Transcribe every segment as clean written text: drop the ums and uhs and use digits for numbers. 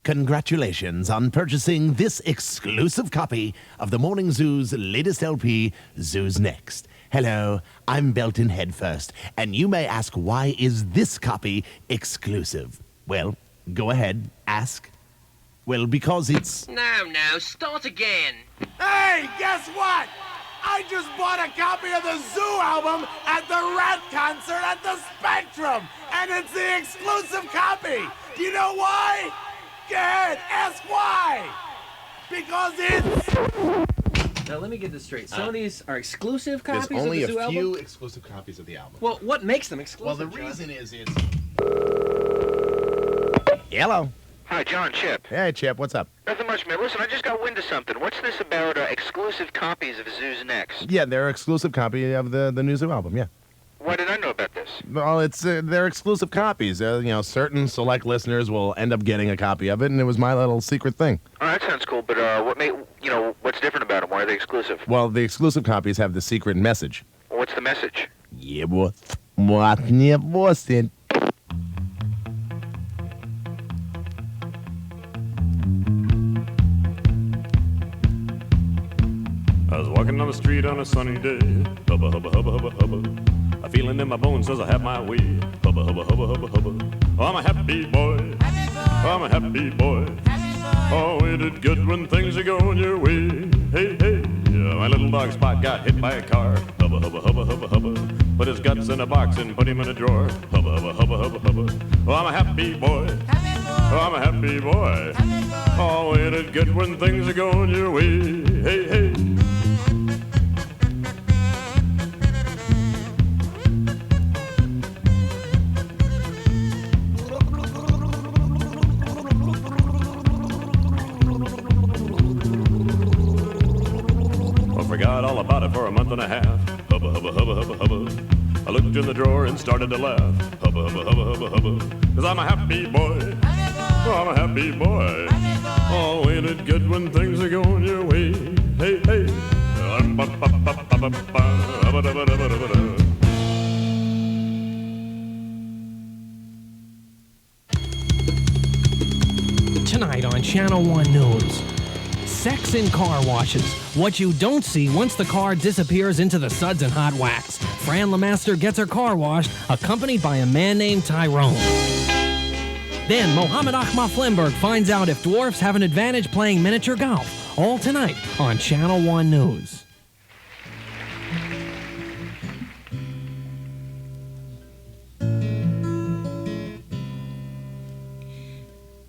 Congratulations on purchasing this exclusive copy of the Morning Zoo's latest LP, Zoo's Next. Hello, I'm Belton Headfirst, and you may ask, why is this copy exclusive? Well, go ahead, ask. Well, because it's... No, start again. Hey, guess what? I just bought a copy of the Zoo album at the Rat concert at the Spectrum, and it's the exclusive copy. Do you know why? Go ahead, ask why. Because it's... Now, let me get this straight. Some of these are exclusive copies There's only of the Zoo a album? few exclusive copies of the album. Well, what makes them exclusive? Well, the reason is it's... Hello. Hi, John, Chip. Hey, Chip, what's up? Nothing much, man. Listen, I just got wind of something. What's this about exclusive copies of Zoo's Next? Yeah, they're exclusive copy of the new Zoo album, yeah. Why did I know about this? Well, it's they're exclusive copies. Certain select listeners will end up getting a copy of it, and it was my little secret thing. Oh, that sounds cool, but what's different about them? Why are they exclusive? Well, the exclusive copies have the secret message. What's the message? Yeah, what не восемь. I was walking down the street on a sunny day. Hubba, hubba, hubba, hubba, hubba. A feeling in my bones says I have my way. Hubba, hubba, hubba, hubba, hubba. Oh, I'm a happy boy. Oh, I'm a happy boy. Oh, ain't it good when things are going your way? Hey, hey. Yeah, my little dog Spot got hit by a car. Hubba, hubba, hubba, hubba, hubba. Put his guts in a box and put him in a drawer. Hubba, hubba, hubba, hubba, hubba. Oh, I'm a happy boy. Oh, I'm a happy boy. Oh, ain't it good when things are going your way? Hey, hey. Forgot all about it for a month and a half. Hubba, hubba, hubba, hubba, hubba. I looked in the drawer and started to laugh. Hubba, hubba, hubba, hubba, hubba. 'Cause I'm a happy boy. Oh, I'm a happy boy. Oh, ain't it good when things are going your way? Hey, hey. Tonight on Channel 1 News. Sex in car washes. What you don't see once the car disappears into the suds and hot wax. Fran LeMaster gets her car washed, accompanied by a man named Tyrone. Then Mohammed Ahmad Flemberg finds out if dwarfs have an advantage playing miniature golf. All tonight on Channel 1 News.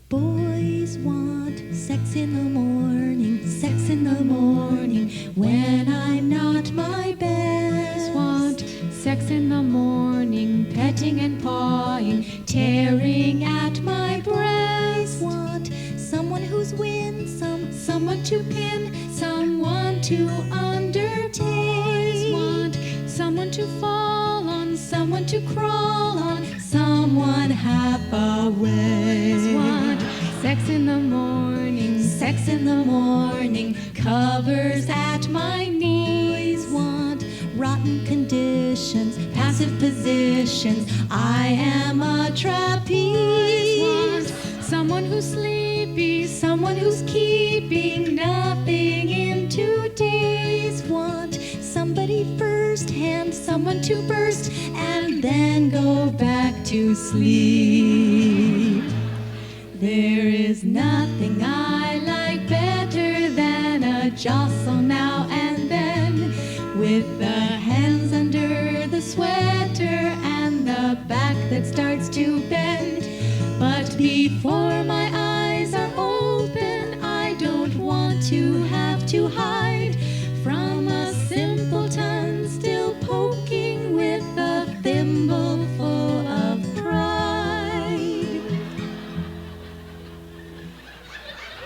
Boys want sex in the morning, sex in the morning, when I'm not my best. Want sex in the morning, petting and pawing, tearing at my breast. Want someone who's winsome, someone to pin, someone to undertake. Want someone to fall on, someone to crawl on, someone half away. Want sex in the morning, sex in the morning, covers at my knees. Want rotten conditions, passive positions, I am a trapeze. Want someone who's sleepy, someone who's keeping nothing in 2 days. Want somebody first hand, someone to burst and then go back to sleep. There is nothing I like better than a jostle now and then, with the hands under the sweater and the back that starts to bend. But before my eyes are open, I don't want to have to hide from a simpleton still poking with a thimble full of pride.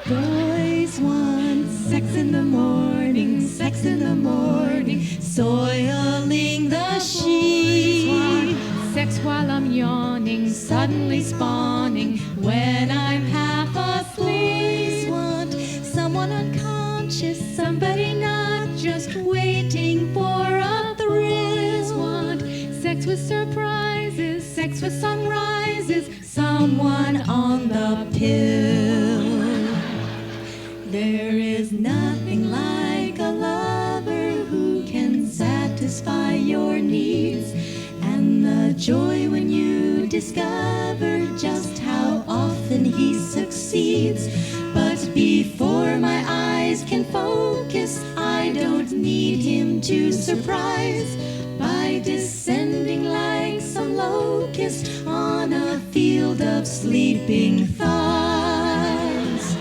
Boys want sex in the morning, sex in the morning, soiling the sheets. Want sex while I'm yawning, suddenly spawning when I'm half asleep. Want someone unconscious, somebody not just waiting for a thrill. Want sex with surprises, sex with sunrises, someone on the pill. discover just how often he succeeds. But before my eyes can focus, I don't need him to surprise by descending like some locust on a field of sleeping thighs.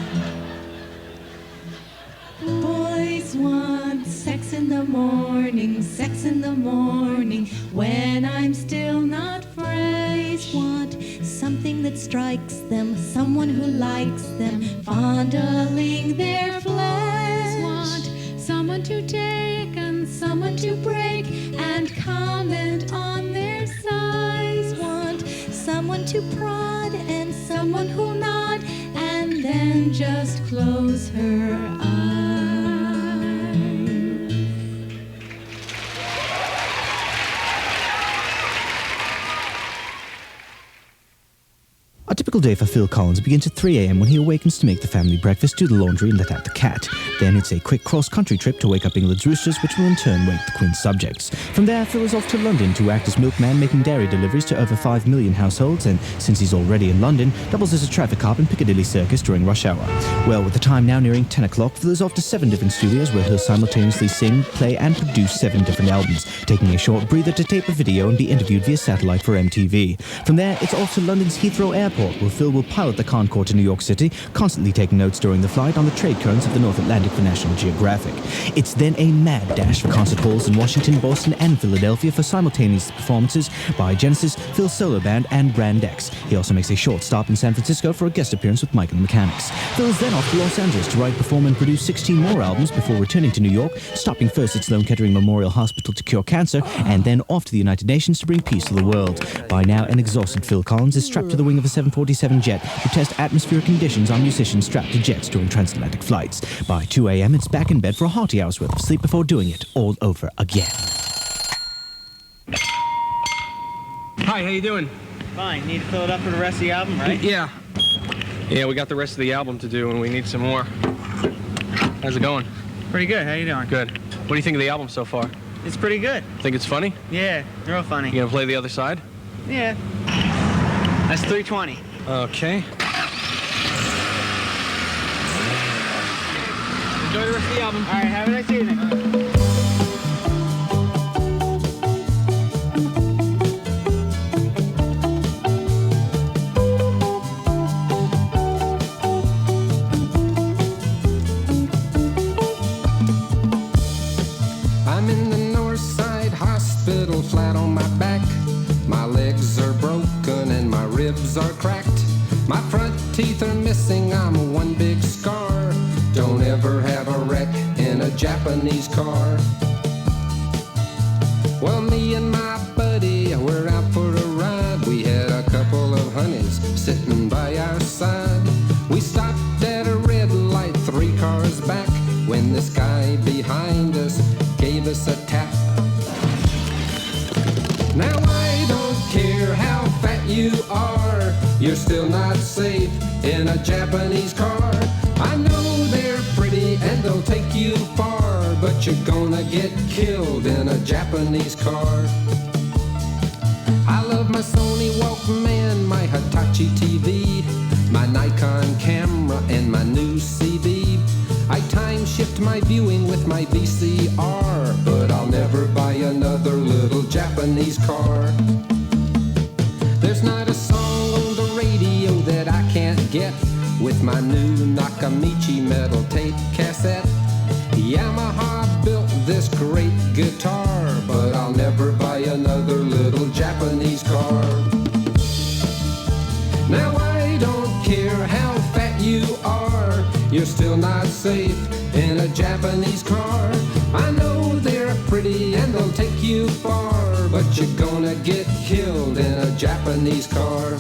Boys want sex in the morning, sex in the morning, when I'm still not fresh. Want something that strikes them, someone who likes them, fondling their flesh. Want someone to take and someone to break and comment on their size. Want someone to prod and someone who'll nod and then just close her eyes. A typical day for Phil Collins begins at 3 a.m. when he awakens to make the family breakfast, do the laundry, and let out the cat. Then it's a quick cross-country trip to wake up England's roosters, which will in turn wake the Queen's subjects. From there, Phil is off to London to act as milkman, making dairy deliveries to over 5 million households, and since he's already in London, doubles as a traffic cop in Piccadilly Circus during rush hour. Well, with the time now nearing 10 o'clock, Phil is off to 7 different studios where he'll simultaneously sing, play, and produce 7 different albums, taking a short breather to tape a video and be interviewed via satellite for MTV. From there, it's off to London's Heathrow Airport, where Phil will pilot the Concorde to New York City, constantly taking notes during the flight on the trade currents of the North Atlantic for National Geographic. It's then a mad dash for concert halls in Washington, Boston, and Philadelphia for simultaneous performances by Genesis, Phil's solo band, and Brand X. He also makes a short stop in San Francisco for a guest appearance with Mike and the Mechanics. Phil is then off to Los Angeles to write, perform, and produce 16 more albums before returning to New York, stopping first at Sloan Kettering Memorial Hospital to cure cancer, and then off to the United Nations to bring peace to the world. By now, an exhausted Phil Collins is strapped to the wing of a 747 jet to test atmospheric conditions on musicians strapped to jets during transatlantic flights. By 2 a.m., it's back in bed for a hearty hour's worth of sleep before doing it all over again. Hi, how you doing? Fine. Need to fill it up for the rest of the album, right? Yeah. Yeah, we got the rest of the album to do, and we need some more. How's it going? Pretty good. How you doing? Good. What do you think of the album so far? It's pretty good. Think it's funny? Yeah, real funny. You gonna play the other side? Yeah. That's 320. Okay. Enjoy the rest of the album. All right, have a nice evening. I'm in the Northside Hospital, flat on my back. My legs are broken and my ribs are cracked. My front teeth are missing, I'm one big scar. Don't ever have a wreck in a Japanese car. Well, me and my buddy were out for a ride. We had a couple of honeys sitting by our side. We stopped at a red light 3 cars back when this guy behind us gave us a tap. Now I don't care how fat you are, you're still not safe in a Japanese car. I know they're pretty and they'll take you far, but you're gonna get killed in a Japanese car. I love my Sony Walkman, my Hitachi TV, my Nikon camera and my new CD. I time shift my viewing with my VCR, but I'll never buy another little Japanese car. There's not a song on the radio that I can't get with my new Nakamichi metal tape cassette. Yamaha built this great guitar, but I'll never buy another little Japanese car. Now I don't care how fat you are, you're still not safe in a Japanese car. I know they're pretty and they'll take you far, but you're gonna get killed in a Japanese car.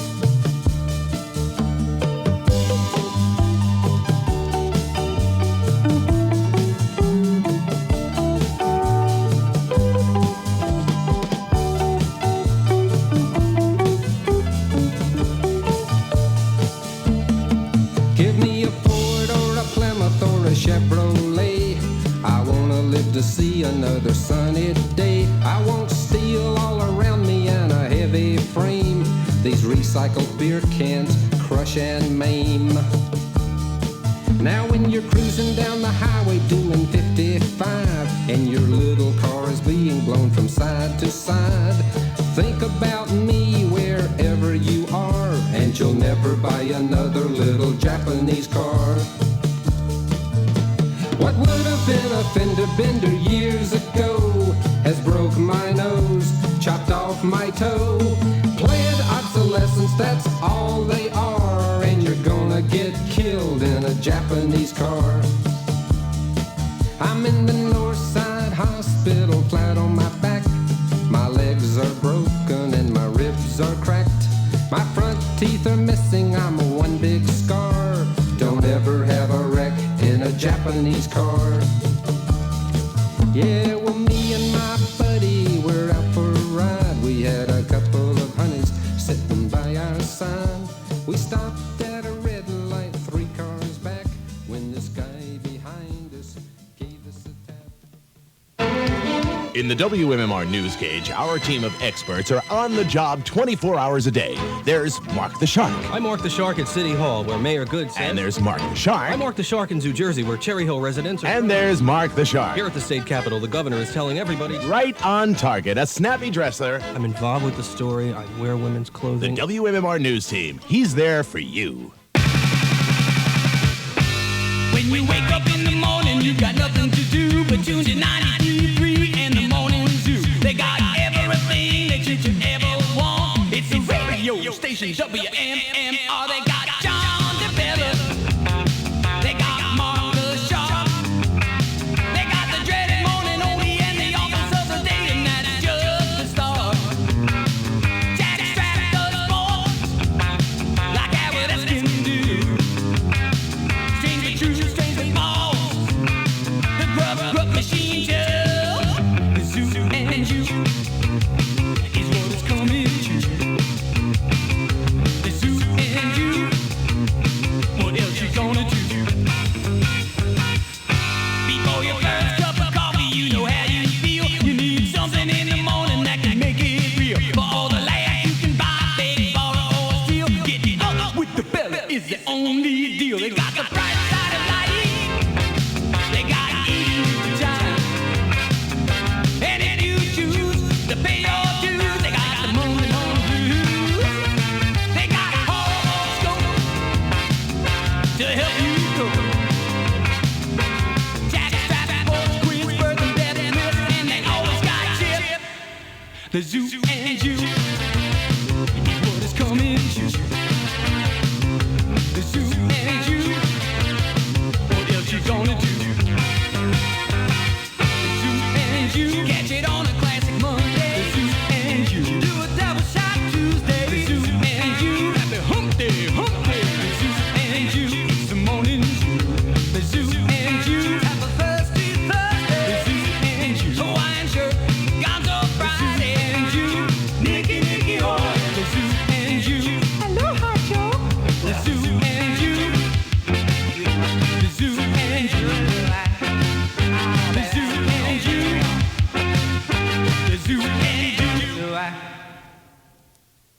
Give me a Ford or a Plymouth or a Chevrolet. I wanna live to see another sunny day. I won't steel all around me and a heavy frame. These recycled beer cans crush and maim. Now when you're cruising down the highway doing 55 and your little car is being blown from side to side, think about me wherever you are, and you'll never buy another little Japanese car. What would have been a fender bender years ago has broke my nose, chopped off my toe. Planned obsolescence, that's all they are, and you're gonna get killed in a Japanese car. I'm in the Northside Hospital, flat on my back. My legs are broken and my ribs are cracked. My front teeth are missing, I'm a one big scar. Don't ever have a wreck in a Japanese car. Yeah, well, me and my buddy were out for a ride. We had a couple of honeys sitting by our side. We stopped at a red light 3 cars back when this guy behind us gave us a tap. In the WMMR News Cage, our team of experts are on the job 24 hours a day. There's Mark the Shark. I Mark the Shark at City Hall, where Mayor Good says... And there's Mark the Shark. I Mark the Shark in New Jersey, where Cherry Hill residents are... And there's Mark the Shark. Here at the state capitol, the governor is telling everybody... Right on target, a snappy dresser. I'm involved with the story. I wear women's clothing. The WMMR News team. He's there for you. When you wake up in the morning, you got nothing to do but tune to 93.3 and the Morning Zoo. They got everything that you could ever want. It's a radio station, WMMR. They got John DeBella. They got Mark the Shark. They got the dreaded morning oldie and the office of the day, and that's just the start. Jack Strapp does sports like Howard Eskin do. Strange but true, strange but false. The grub machine show. The zoo and you is what it's coming to. The zoo and you, what else you gonna do? Before your first cup of coffee, you know how you feel. You need something in the morning that can make it real. For all the laughs you can buy, beg, borrow, or steal. Getting up with the Bella is the only deal. They got the bright side of life. They got eating with the time. And if you choose to pay your dues, they got the money blues. They got horoscope to help you go. Jack Strapp, Sports, Queens, Birth, and Death, and they always got Chip. The zoo and you is what is coming to. The zoo and you, what else you gonna do? The zoo and you, catch it on a classic Monday. The zoo and you, do a double shot Tuesday. The zoo and you, happy hump day, hump day. The zoo and you, it's the Morning Zoo. The zoo and you, have a thirsty Thursday. The zoo and you, Hawaiian shirt, Gonzo Friday. The zoo and you, Nicky Nicky Hoy. The zoo and you, hello hot Joe. The zoo and you, the zoo and you, the zoo and you, the zoo and you.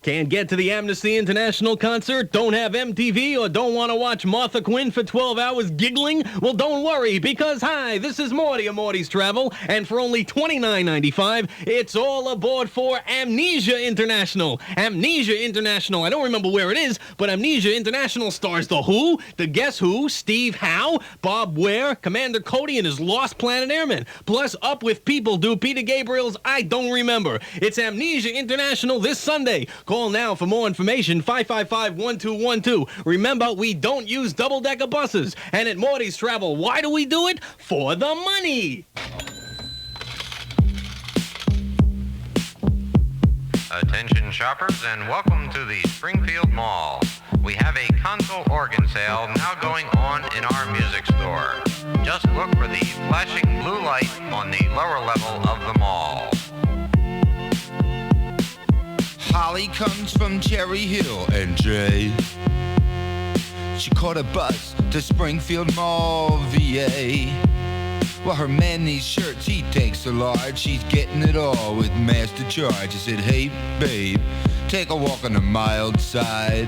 Can't get to the Amnesty International concert? Don't have MTV or don't want to watch Martha Quinn for 12 hours giggling? Well, don't worry, because hi, this is Morty of Morty's Travel, and for only $29.95, it's all aboard for Amnesia International. Amnesia International, I don't remember where it is, but Amnesia International stars The Who, The Guess Who, Steve Howe, Bob Ware, Commander Cody and his Lost Planet Airmen, plus Up With People do Peter Gabriel's I Don't Remember. It's Amnesia International this Sunday. Call now for more information, 555-1212. Remember, we don't use double-decker buses. And at Morty's Travel, why do we do it? For the money! Attention shoppers, and welcome to the Springfield Mall. We have a console organ sale now going on in our music store. Just look for the flashing blue light on the lower level of the mall. Holly comes from Cherry Hill, and Jay, she caught a bus to Springfield Mall, VA. Well, her man needs shirts, he takes a large. She's getting it all with master charge. I said, hey, babe, take a walk on the mild side.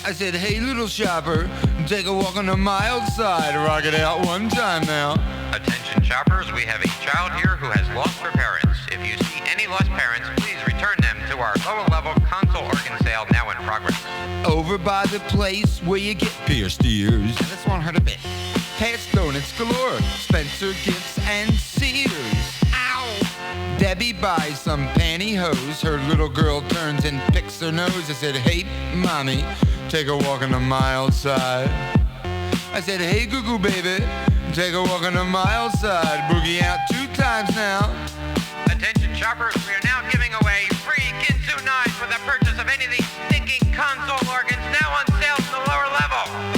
I said, hey, little shopper, take a walk on the mild side. Rock it out one time now. Attention shoppers, we have a child here who has lost her parents. If you see any lost parents, please return them to our lower level console organ sale now in progress. Over by the place where you get pierced ears. This won't hurt a bit. Past donuts galore, Spencer Gifts and Sears. Ow! Debbie buys some pantyhose. Her little girl turns and picks her nose. I said, hey, mommy, take a walk on the mild side. I said, hey, goo-goo baby, take a walk on the mild side. Boogie out 2 times now. Attention shoppers, we are now giving away free Ginsu knives with the purchase of any of these stinking console organs now on sale at the lower level.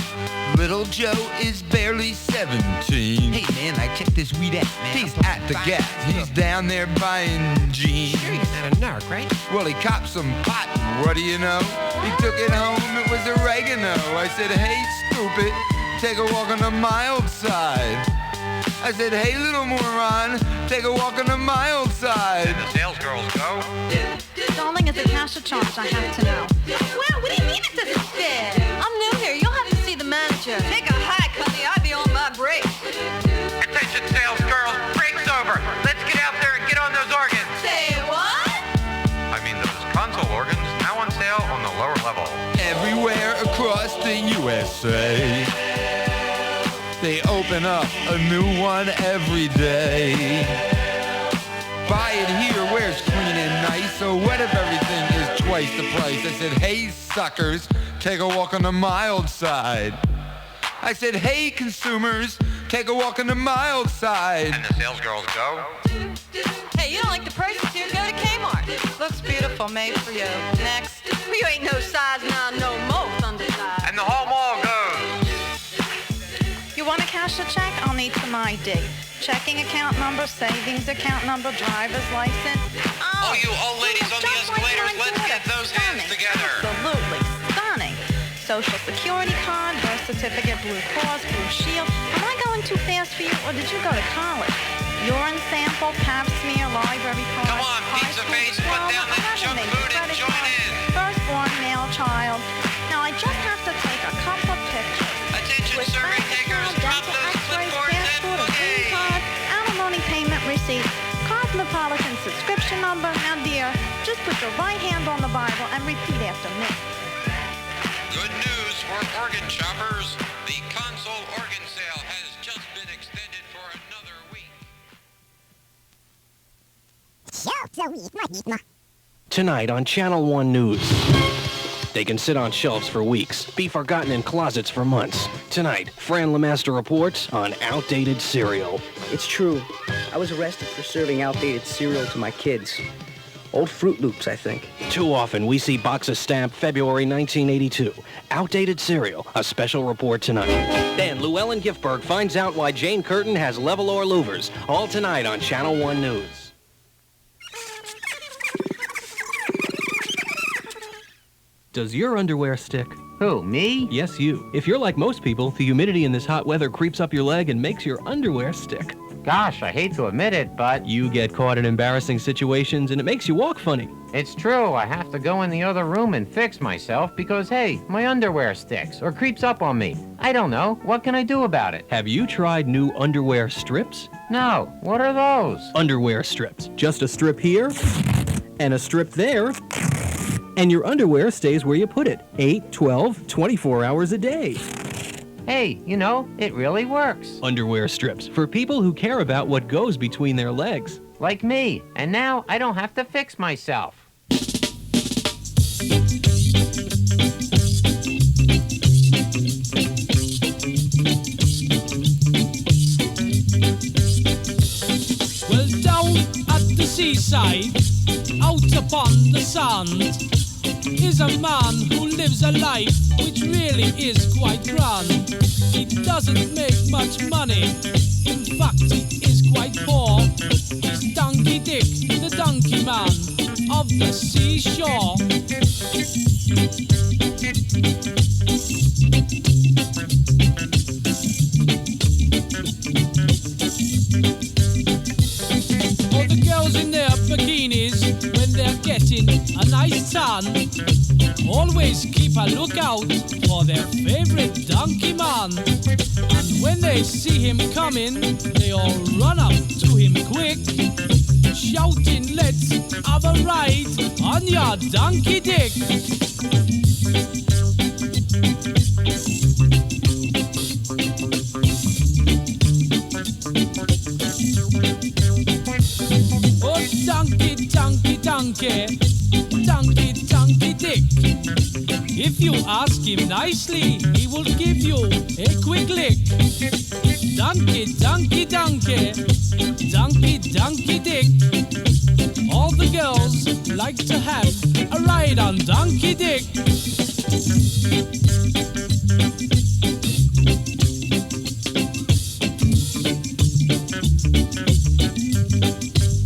Little Joe is barely 17. Hey man, I checked this weed out, man. He's at the gas. He's down there buying jeans. Sure, he's not a narc, right? Well, he copped some pot. What do you know? He took it home. It was oregano. I said, hey, stupid, take a walk on the mild side. I said, hey, little moron, take a walk on the mild side. And the sales girls go. Darling, is it cash or charge? I have to know. Well, what do you mean it doesn't fit? I'm new here. You'll have to see the manager. Take a hike, honey. I'd be on my break. Attention sales girls, break's over. Let's get out there and get on those organs. Say what? I mean those console organs now on sale on the lower level. Everywhere across the USA, they open up a new one every day. Buy it here where it's clean and nice. So what if everything is twice the price? I said, hey, suckers, take a walk on the mild side. I said, hey, consumers, take a walk on the mild side. And the sales girls go. Hey, you don't like the prices here? Go to Kmart. Looks beautiful, made for you. Next. Well, you ain't no size now, no more undersized. And the whole mall goes. You want to cash a check? I'll need some ID. Checking account number, savings account number, driver's license. Oh, you old ladies on the escalators, let's get those hands together. Absolutely stunning. Social Security card, birth certificate, Blue Cross, Blue Shield. Am I going too fast for you, or did you go to college? Urine sample, pap smear, library card. Come on, pizza face, put down that junk food and join in. Firstborn male child. Now I just have to take a couple of pictures. Attention survey takers, drop those clipboards and boogie. Alimony payment receipt, Cosmopolitan subscription number. Now dear, just put your right hand on the Bible and repeat after me. Good news for organ shoppers. The console organ sale has just been extended for another week. Tonight on Channel 1 News. They can sit on shelves for weeks, be forgotten in closets for months. Tonight, Fran Lemaster reports on outdated cereal. It's true. I was arrested for serving outdated cereal to my kids. Old Fruit Loops, I think. Too often, we see boxes stamped February 1982. Outdated cereal, a special report tonight. Then, Llewellyn Giftberg finds out why Jane Curtin has level or louvers. All tonight on Channel 1 News. Does your underwear stick? Who, me? Yes, you. If you're like most people, the humidity in this hot weather creeps up your leg and makes your underwear stick. Gosh, I hate to admit it, but... You get caught in embarrassing situations and it makes you walk funny. It's true, I have to go in the other room and fix myself because, hey, my underwear sticks or creeps up on me. I don't know. What can I do about it? Have you tried new underwear strips? No. What are those? Underwear strips. Just a strip here and a strip there. And your underwear stays where you put it. 8, 12, 24 hours a day. Hey, you know, it really works. Underwear strips for people who care about what goes between their legs. Like me. And now I don't have to fix myself. Well, down at the seaside, out upon the sand, is a man who lives a life which really is quite grand. He doesn't make much money, in fact he is quite poor. He's Donkey Dick, the donkey man of the seashore. man. Always keep a lookout for their favorite donkey man. And when they see him coming, they all run up to him quick, shouting, "Let's have a ride on your donkey dick." Oh, donkey, donkey, donkey, donkey, donkey dick. If you ask him nicely, he will give you a quick lick. Donkey, donkey, donkey, donkey, donkey dick. All the girls like to have a ride on donkey dick.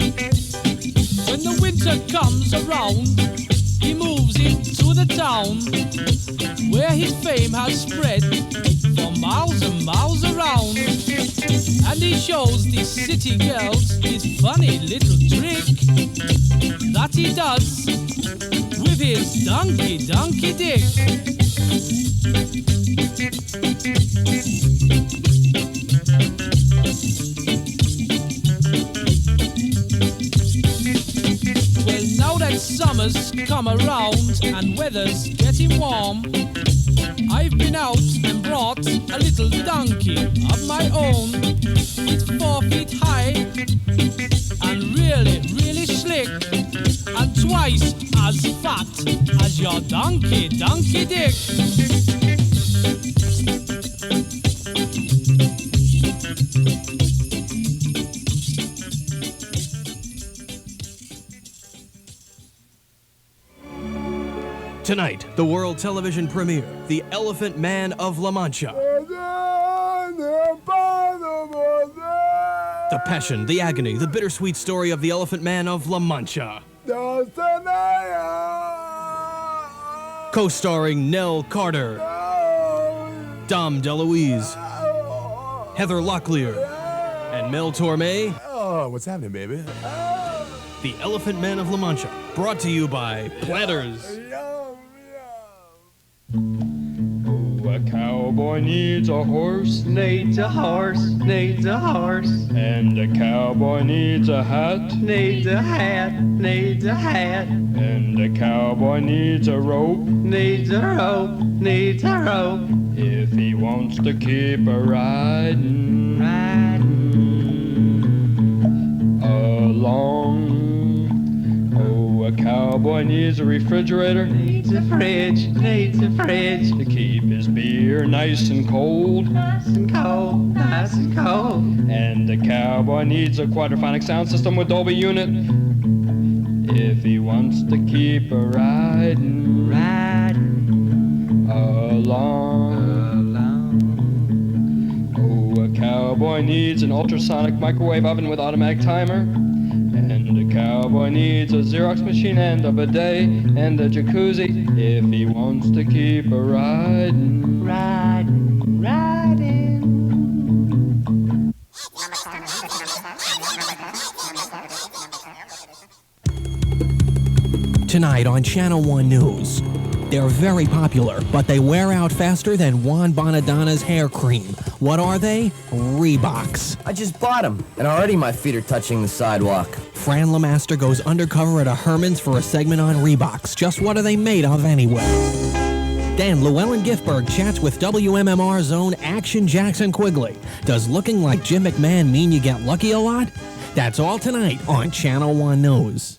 When the winter comes around, he moves into the town where his fame has spread for miles and miles around. And he shows the city girls his funny little trick that he does with his donkey, donkey dick. Well, now that summer's come around and weather's getting warm, I've been out and brought a little donkey of my own. It's 4 feet high and really, really slick, and twice as fat as your donkey, donkey dick. Tonight, the world television premiere, The Elephant Man of La Mancha. The passion, the agony, the bittersweet story of the Elephant Man of La Mancha. Co-starring Nell Carter, Dom DeLuise, Heather Locklear, and Mel Torme. Oh, what's happening, baby? The Elephant Man of La Mancha, brought to you by Planters. A cowboy needs a horse, Needs a horse, needs a horse. and a cowboy needs a hat, Needs a hat, needs a hat. and a cowboy needs a rope, Needs a rope, needs a rope. if he wants to keep a riding, along. Oh, a cowboy needs a refrigerator, Needs a fridge, needs a fridge. to keep his beer nice and cold. Nice and cold, nice and cold. And a cowboy needs a quadraphonic sound system with Dolby Unit, if he wants to keep a riding, along. Oh, a cowboy needs an ultrasonic microwave oven with automatic timer. And a cowboy needs a Xerox machine and a bidet and a jacuzzi, if he wants to keep a riding, riding. Tonight on Channel 1 News. They're very popular, but they wear out faster than Juan Bonadonna's hair cream. What are they? Reeboks. I just bought them, and already my feet are touching the sidewalk. Fran Lemaster goes undercover at a Herman's for a segment on Reeboks. Just what are they made of anyway? Then Llewellyn Giffberg chats with WMMR's own Action Jackson Quigley. Does looking like Jim McMahon mean you get lucky a lot? That's all tonight on Channel 1 News.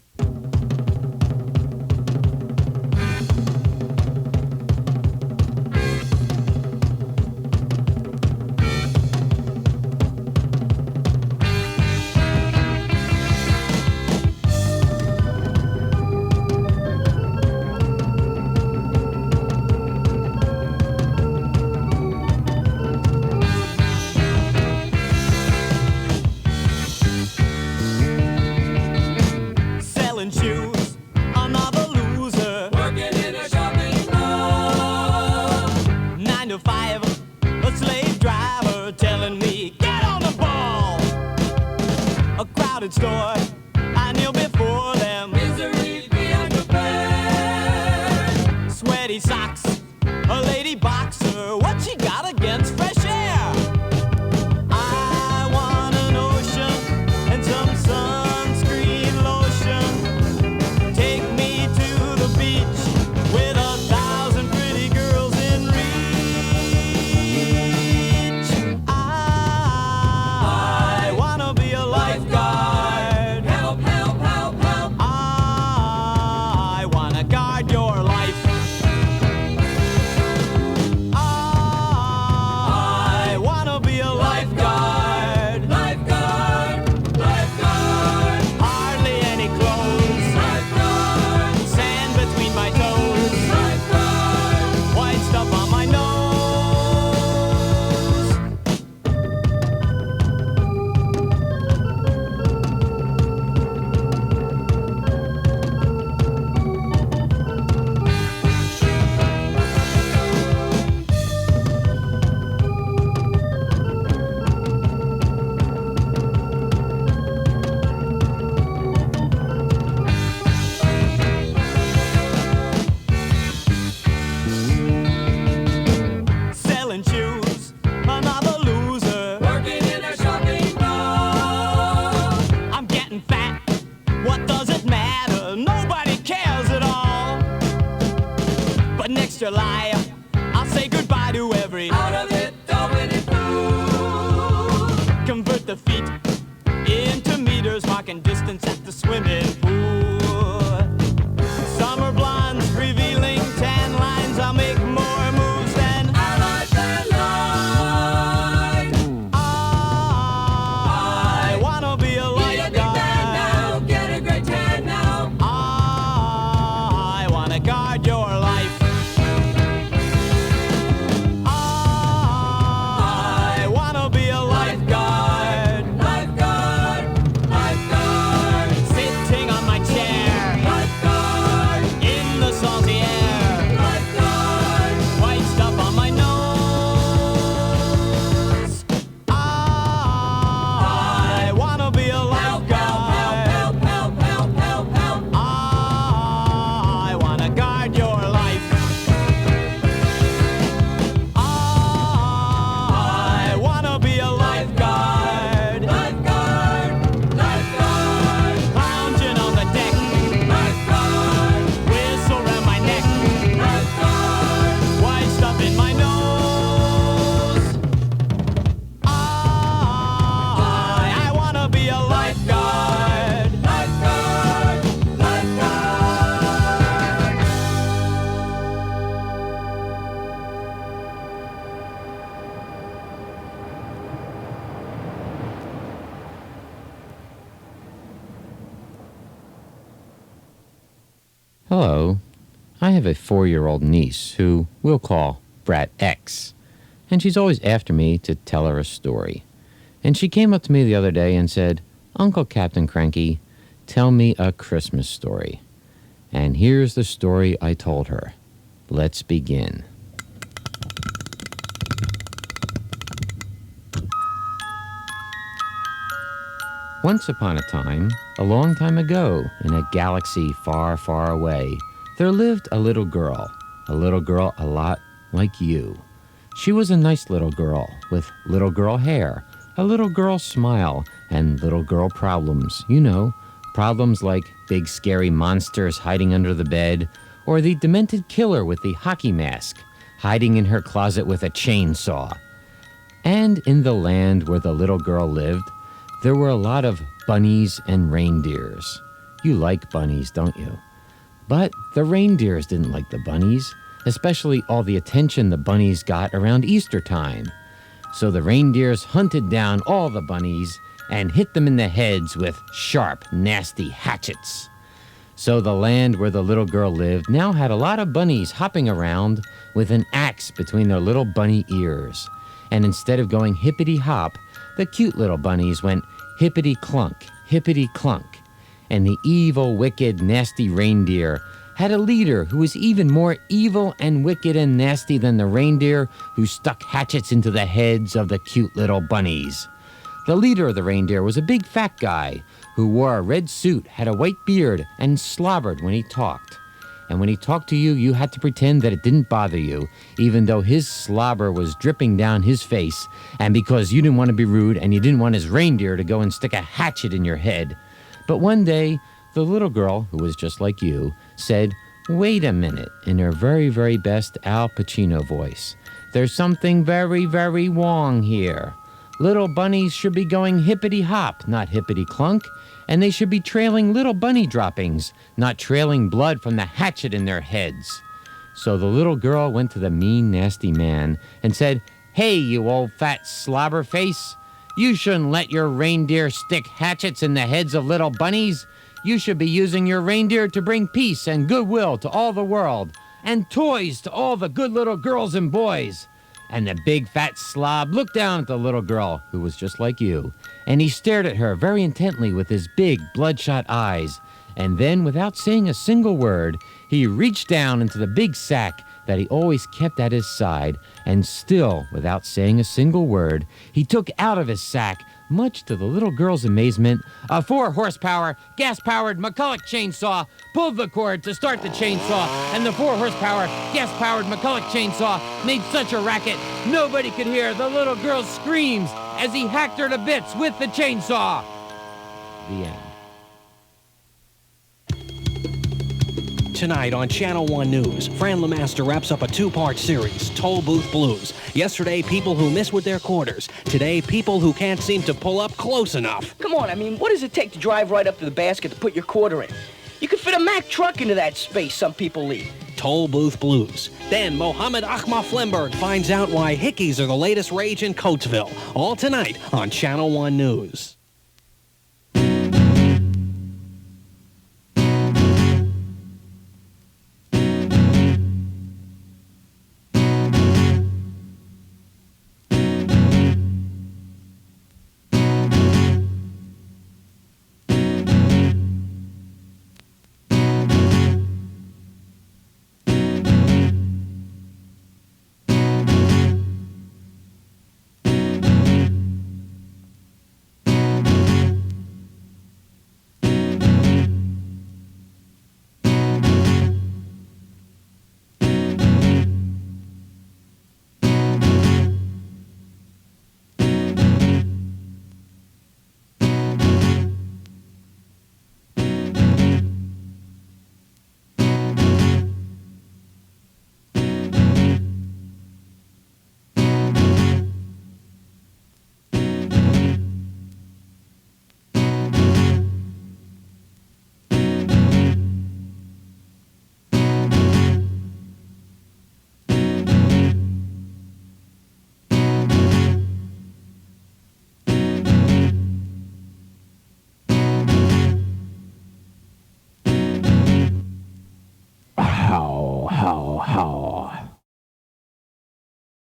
Store. I kneel before them. Misery be underpaid. the feet into meters, marking distance at the swimming pool. Summer blondes revealing tan lines. I'll make more moves than I like that line. I wanna be a lifeguard. Now, get a great tan now. I wanna guard your life. I wanna be a lifeguard. Lifeguard, lifeguard. Sitting on my chair. Lifeguard. In the salty air. Lifeguard. White stuff on my nose. I wanna be a lifeguard. Help, help, help, help, help, help. I wanna guard your life. I wanna be a lifeguard. Lifeguard, lifeguard. Lounging on the deck. Lifeguard. Whistle around my neck. Lifeguard. White stuff in my nose. I wanna be a lifeguard. Lifeguard, lifeguard. Hello. I have a 4-year-old niece who we'll call Brat X, and she's always after me to tell her a story. And she came up to me the other day and said, "Uncle Captain Cranky, tell me a Christmas story." And here's the story I told her. Let's begin. Once upon a time, a long time ago, in a galaxy far, far away, there lived a little girl a lot like you. She was a nice little girl with little girl hair, a little girl smile, and little girl problems. You know, problems like big scary monsters hiding under the bed, or the demented killer with the hockey mask, hiding in her closet with a chainsaw. And in the land where the little girl lived, there were a lot of bunnies and reindeers. You like bunnies, don't you? But the reindeers didn't like the bunnies, especially all the attention the bunnies got around Easter time. So the reindeers hunted down all the bunnies and hit them in the heads with sharp, nasty hatchets. So the land where the little girl lived now had a lot of bunnies hopping around with an axe between their little bunny ears. And instead of going hippity-hop, the cute little bunnies went hippity-clunk, hippity-clunk. And the evil, wicked, nasty reindeer had a leader who was even more evil and wicked and nasty than the reindeer who stuck hatchets into the heads of the cute little bunnies. The leader of the reindeer was a big fat guy who wore a red suit, had a white beard, and slobbered when he talked. And when he talked to you, you had to pretend that it didn't bother you, even though his slobber was dripping down his face, and because you didn't want to be rude and you didn't want his reindeer to go and stick a hatchet in your head. But one day, the little girl, who was just like you, said, "Wait a minute," in her very, very best Al Pacino voice. "There's something very, very wrong here. Little bunnies should be going hippity-hop, not hippity-clunk, and they should be trailing little bunny droppings, not trailing blood from the hatchet in their heads." So the little girl went to the mean, nasty man and said, "Hey, you old fat slobber face, you shouldn't let your reindeer stick hatchets in the heads of little bunnies. You should be using your reindeer to bring peace and goodwill to all the world, and toys to all the good little girls and boys." And the big fat slob looked down at the little girl, who was just like you, and he stared at her very intently with his big bloodshot eyes. And then, without saying a single word, he reached down into the big sack that he always kept at his side, and still, without saying a single word, he took out of his sack, much to the little girl's amazement, a 4-horsepower, gas-powered McCulloch chainsaw, pulled the cord to start the chainsaw, and the 4-horsepower, gas-powered McCulloch chainsaw made such a racket, nobody could hear the little girl's screams as he hacked her to bits with the chainsaw. The end. Tonight on Channel 1 News, Fran LeMaster wraps up a two-part series, Toll Booth Blues. Yesterday, people who miss with their quarters. Today, people who can't seem to pull up close enough. Come on, I mean, what does it take to drive right up to the basket to put your quarter in? You could fit a Mack truck into that space some people leave. Toll Booth Blues. Then Mohammed Ahmad Flemberg finds out why hickeys are the latest rage in Coatesville. All tonight on Channel 1 News.